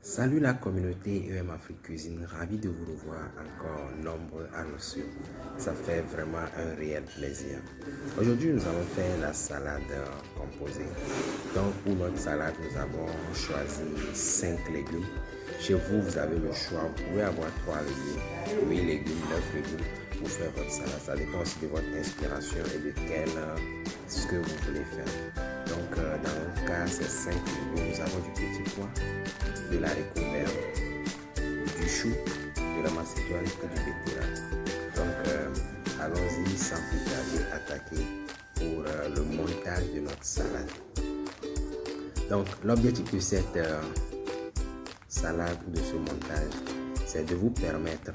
Salut la communauté EM Afrique Cuisine, ravi de vous revoir encore nombreux à nos suivre. Ça fait vraiment un réel plaisir. Aujourd'hui, nous avons fait la salade composée. Donc, pour notre salade, nous avons choisi 5 légumes. Chez vous, vous avez le choix. Vous pouvez avoir 3 légumes, 8 légumes, 9 légumes pour faire votre salade. Ça dépend aussi de votre inspiration et de ce que vous voulez faire. Donc, dans notre cas, c'est 5 légumes. Nous avons du petit pois, de l'haricot vert, du chou, de la macédoine et du betterave. Donc, allons-y sans plus tarder, attaquer pour le montage de notre salade. Donc, l'objectif de cette salade ou de ce montage, c'est de vous permettre,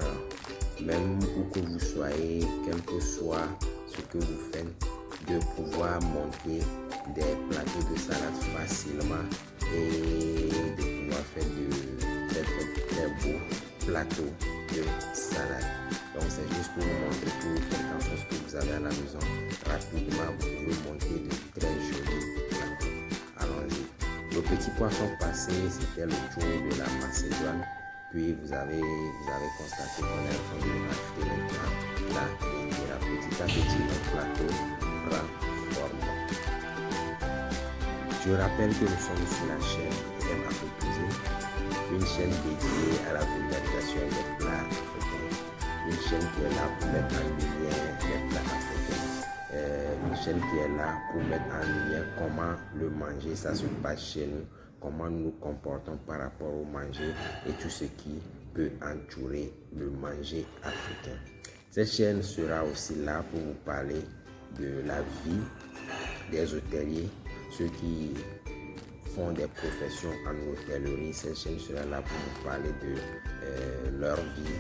même où que vous soyez, quel que soit ce que vous faites, de pouvoir monter des plateaux de salade facilement et de pouvoir faire de très beaux plateaux de salade. Donc c'est juste pour vous montrer que quelque chose que vous avez à la maison, rapidement vous pouvez monter de très jolis plateaux. Allons-y. Le petit poisson passé, c'était le tour de la macédoine. Puis vous avez constaté qu'on est en train de rajouter maintenant la betterave. Petit à petit, notre plateau prend forme. Je rappelle que nous sommes sur la chaîne EM Afrique Cuisine, une chaîne dédiée à la vulgarisation des plats africains, une chaîne qui est là pour mettre en lumière les plats africains, une chaîne qui est là pour mettre en lumière comment le manger, ça se passe chez nous, comment nous nous comportons par rapport au manger et tout ce qui peut entourer le manger africain. Cette chaîne sera aussi là pour vous parler de la vie des hôteliers, ceux qui font des professions en hôtellerie. Cette chaîne sera là pour vous parler de leur vie,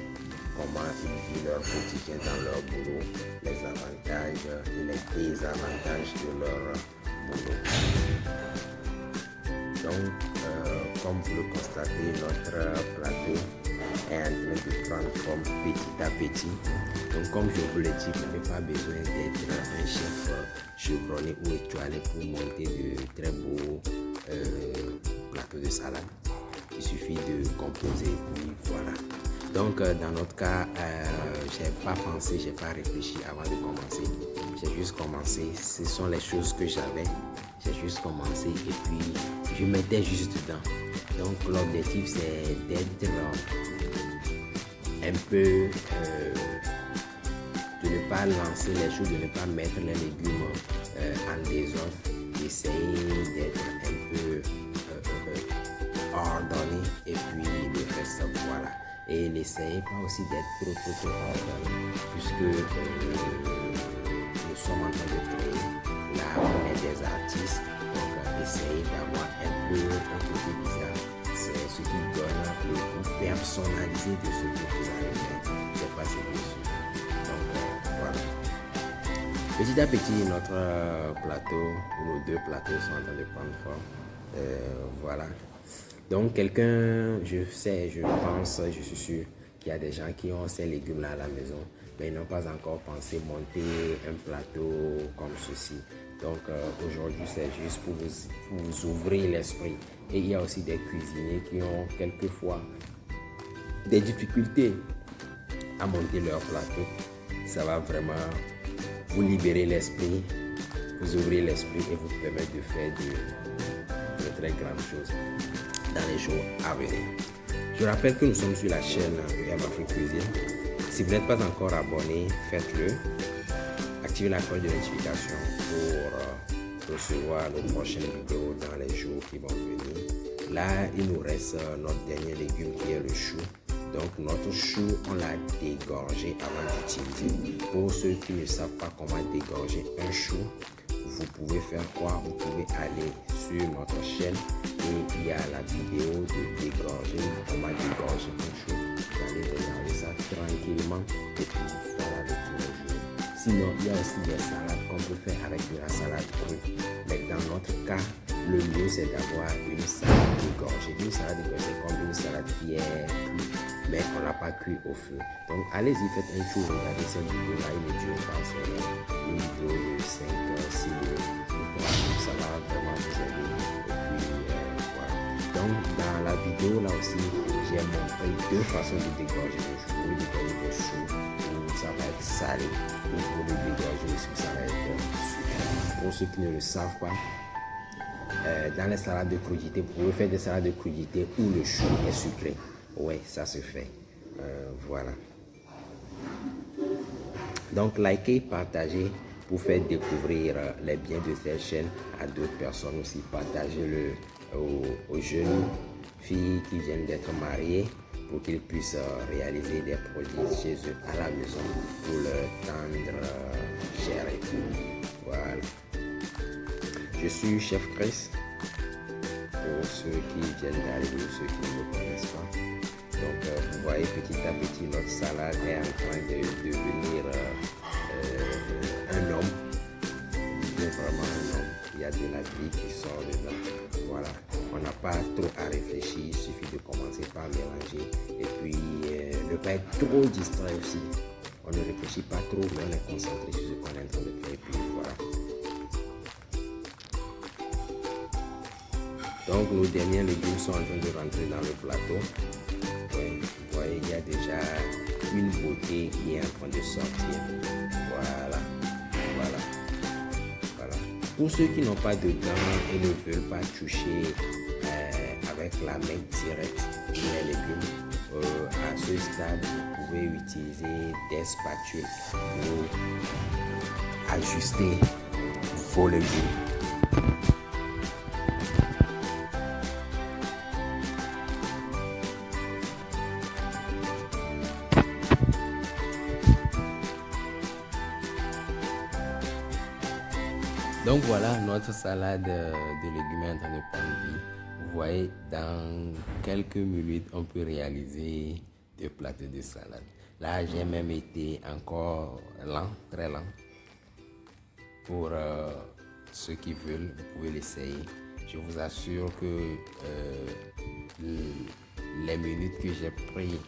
comment ils vivent leur quotidien dans leur boulot, les avantages et les désavantages de leur boulot. Donc, comme vous le constatez, notre plateau est en train de prendre forme petit à petit. Donc, comme je vous l'ai dit, vous n'avez pas besoin d'être un chef chevronné ou étoilé pour monter de très beaux plateaux de salade. Il suffit de composer et puis voilà. Donc, dans notre cas, j'ai pas pensé, j'ai pas réfléchi avant de commencer. J'ai juste commencé. Ce sont les choses que j'avais. J'ai juste commencé et puis je mettais juste dedans. Donc, l'objectif, c'est d'être un peu de ne pas lancer les choses, de ne pas mettre les légumes en désordre, d'essayer d'être un peu ordonné et puis de faire ça, voilà. Et n'essayez pas aussi d'être trop ordonné, puisque nous sommes en train de créer, là on est des artistes, donc essayez d'avoir un côté bizarre. C'est ce qui donne le goût personnalisé de ce que vous allez faire. C'est pas ce que je suis. Donc voilà. Petit à petit, notre plateau, nos deux plateaux sont en train de prendre forme. Voilà. Donc quelqu'un, je sais, je pense, je suis sûr qu'il y a des gens qui ont ces légumes-là à la maison, mais ils n'ont pas encore pensé monter un plateau comme ceci. Donc aujourd'hui, c'est juste pour vous ouvrir l'esprit. Et il y a aussi des cuisiniers qui ont quelquefois des difficultés à monter leur plateau. Ça va vraiment vous libérer l'esprit, vous ouvrir l'esprit et vous permettre de faire de très grandes choses dans les jours à venir. Je rappelle que nous sommes sur la chaîne EM Afrique Cuisine. Si vous n'êtes pas encore abonné, faites-le. Activez la cloche de notification pour recevoir nos prochaines vidéos dans les jours qui vont venir. Là, il nous reste notre dernier légume qui est le chou. Donc notre chou, on l'a dégorgé avant d'utiliser. Pour ceux qui ne savent pas comment dégorger un chou, vous pouvez faire quoi? Vous pouvez aller sur notre chaîne et il y a la vidéo de dégorger, comment dégorger un chou. Vous allez regarder ça tranquillement et puis voilà de tous les jours. Sinon, il y a aussi des salades qu'on peut faire avec de la salade crue. Mais dans notre cas, le mieux c'est d'avoir une salade dégorgée. Une salade dégorgée, c'est comme une salade qui est cuite, mais on ne l'a pas cuit au feu. Donc allez-y, faites un tour, regardez cette vidéo-là, il ne dure pas, c'est une vidéo de 5-6 minutes. Ça va vraiment vous aider. Et puis voilà. Donc dans la vidéo là aussi, j'ai montré deux façons de dégorger le chou. Pour dégorger le chou, où ça va être salé, ou pour le dégorger aussi, ça va être sucré. Pour ceux qui ne le savent pas, dans les salades de crudités, vous pouvez faire des salades de crudités où le chou est sucré. Oui, ça se fait. Voilà. Donc, likez, partagez pour faire découvrir les biens de cette chaîne à d'autres personnes aussi. Partagez-le aux jeunes filles qui viennent d'être mariées pour qu'ils puissent réaliser des produits chez eux à la maison pour leur tendre chair et tout. Voilà. Je suis Chef Chris, pour ceux qui viennent d'arriver ou ceux qui ne me connaissent pas. Donc, vous voyez petit à petit, notre salade est en train de devenir un homme. Vraiment un homme. Il y a de la vie qui sort dedans. Voilà. On n'a pas trop à réfléchir. Il suffit de commencer par mélanger. Et puis, ne pas être trop distrait aussi. On ne réfléchit pas trop, mais on est concentré sur ce qu'on est en train de faire. Et puis, voilà. Donc, nos derniers légumes sont en train de rentrer dans le plateau. Oui, vous voyez, il y a déjà une beauté qui est en train de sortir. Voilà, voilà, voilà. Pour ceux qui n'ont pas de dents et ne veulent pas toucher avec la main directe les légumes, à ce stade, vous pouvez utiliser des spatules pour ajuster vos légumes. Donc voilà, notre salade de légumes est en train de prendre vie. Vous voyez, dans quelques minutes, on peut réaliser 2 plateaux de salade. Là, j'ai même été encore lent, très lent. Pour ceux qui veulent, vous pouvez l'essayer. Je vous assure que les minutes que j'ai pris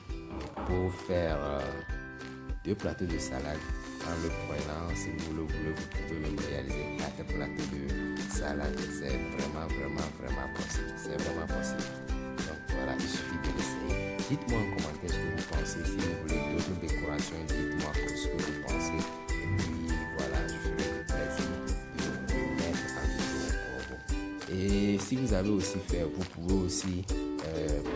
pour faire 2 plateaux de salade, en le prenant, si vous le voulez, vous pouvez même réaliser 4 plateaux de salade. C'est vraiment possible. C'est vraiment possible. Donc voilà, il suffit de l'essayer. Dites-moi en commentaire ce que vous pensez. Si vous voulez d'autres décorations, dites-moi ce que vous pensez. Et puis voilà, je ferai le plaisir de vous mettre en vidéo pour vous. Et si vous avez aussi fait, vous pouvez aussi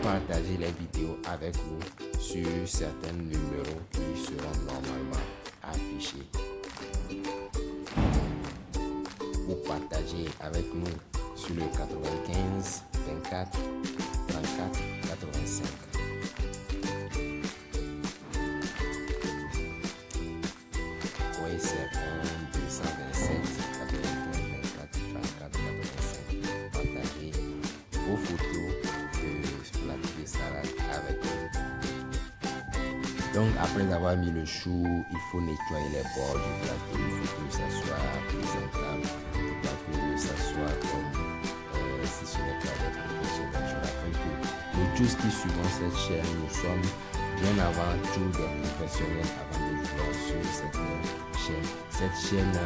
partager les vidéos avec nous sur certains numéros qui seront normalement affichés. Ou partager avec nous sur le 95 24 34 85. Oui, c'est 227 95 24 34 85. Partagez vos photos de plateau de salade avec nous. Donc après avoir mis le chou, il faut nettoyer les bords du plateau. Il faut que ça soit présentable. Il ne faut pas que ça soit comme si ce n'est pas des professionnels. Je rappelle que nous tous qui suivons cette chaîne, nous sommes bien avant tout des professionnels avant de voir sur cette chaîne. Cette chaîne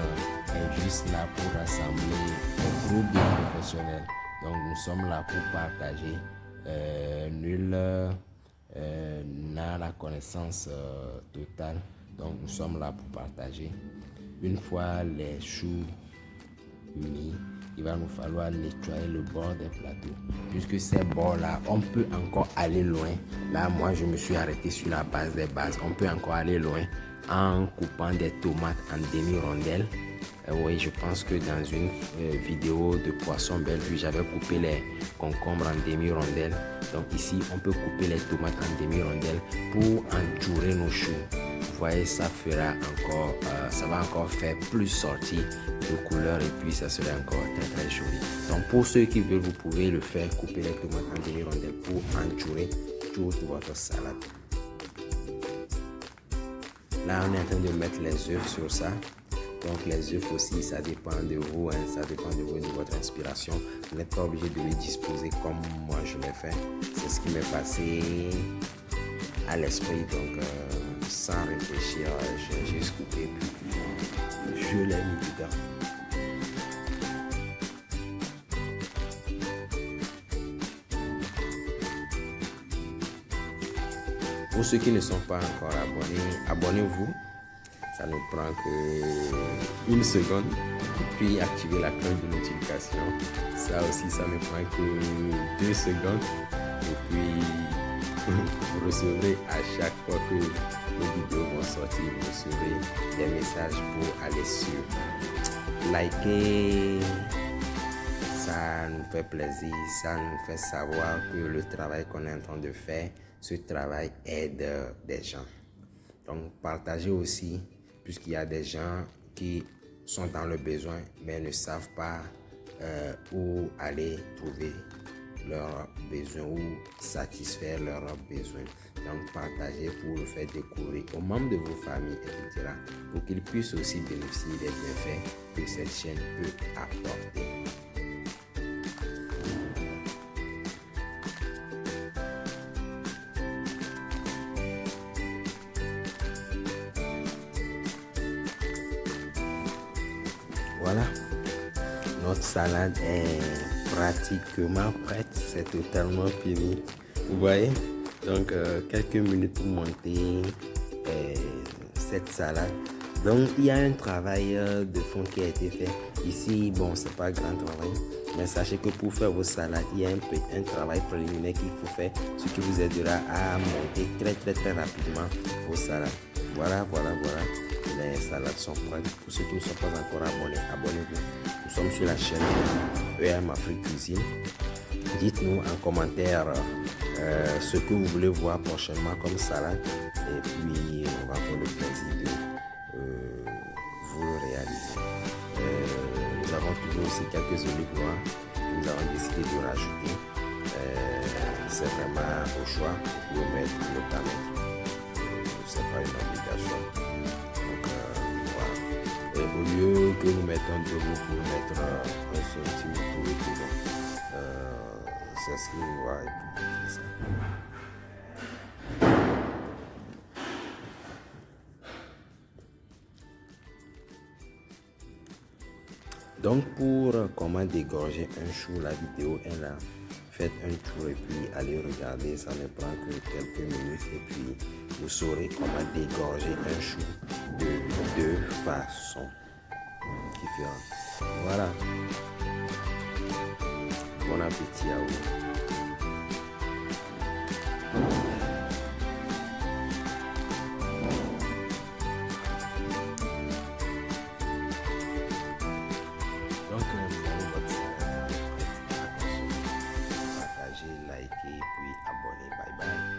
est juste là pour rassembler un groupe de professionnels. Donc nous sommes là pour partager. Nul n'a la connaissance totale, donc nous sommes là pour partager. Une fois les choux mis, il va nous falloir nettoyer le bord des plateaux, puisque ces bords là on peut encore aller loin. Là moi je me suis arrêté sur la base des bases. On peut encore aller loin en coupant des tomates en demi-rondelles. Oui, je pense que dans une vidéo de Poisson Bellevue, j'avais coupé les concombres en demi-rondelles. Donc ici, on peut couper les tomates en demi-rondelles pour entourer nos choux. Vous voyez, ça fera encore, ça va encore faire plus sortir de couleur et puis ça sera encore très joli. Donc pour ceux qui veulent, vous pouvez le faire, couper les tomates en demi-rondelles pour entourer toute votre salade. Là, on est en train de mettre les œufs sur ça. Donc les œufs aussi, ça dépend de vous, hein, ça dépend de vous, de votre inspiration. Vous n'êtes pas obligé de les disposer comme moi je l'ai fait. C'est ce qui m'est passé à l'esprit, donc sans réfléchir, j'ai juste coupé, puis je l'ai mis dedans. Pour ceux qui ne sont pas encore abonnés, abonnez-vous. Ça ne prend que 1 seconde. Puis activer la cloche de notification. Ça aussi, ça ne prend que 2 secondes. Et puis, vous recevrez à chaque fois que les vidéos vont sortir, vous recevrez des messages pour aller sur. Likez. Ça nous fait plaisir, ça nous fait savoir que le travail qu'on est en train de faire, ce travail aide des gens. Donc partagez aussi, puisqu'il y a des gens qui sont dans le besoin mais ne savent pas où aller trouver leurs besoins ou satisfaire leurs besoins. Donc partagez pour le faire découvrir aux membres de vos familles, etc. pour qu'ils puissent aussi bénéficier des bienfaits que cette chaîne peut apporter. Voilà, notre salade est pratiquement prête, c'est totalement fini. Vous voyez, donc quelques minutes pour monter cette salade. Donc il y a un travail de fond qui a été fait. Ici, bon, c'est pas grand travail, mais sachez que pour faire vos salades, il y a un travail préliminaire qu'il faut faire, ce qui vous aidera à monter très rapidement vos salades. Voilà. Les salades sont prêtes. Pour ceux qui ne sont pas encore abonnés, abonnez-vous. Nous sommes sur la chaîne EM Afrique Cuisine. Dites-nous en commentaire ce que vous voulez voir prochainement comme salade. Et puis, on va avoir le plaisir de vous le réaliser. Nous avons toujours aussi quelques olives noires que nous avons décidé de rajouter. C'est vraiment au choix. Vous pouvez mettre, ne pas mettre. Ce n'est pas une obligation. Au lieu que nous mettons de l'eau pour mettre un centime pour le dedans, c'est ce qu'on va étudier ça. Donc pour comment dégorger un chou, la vidéo est là. Faites un tour et puis allez regarder, ça ne prend que quelques minutes et puis vous saurez comment dégorger un chou de deux façons différentes. Voilà. Bon appétit à vous. Donc, vous avez votre salade à consommer. Partagez, likez, puis abonnez. Bye bye.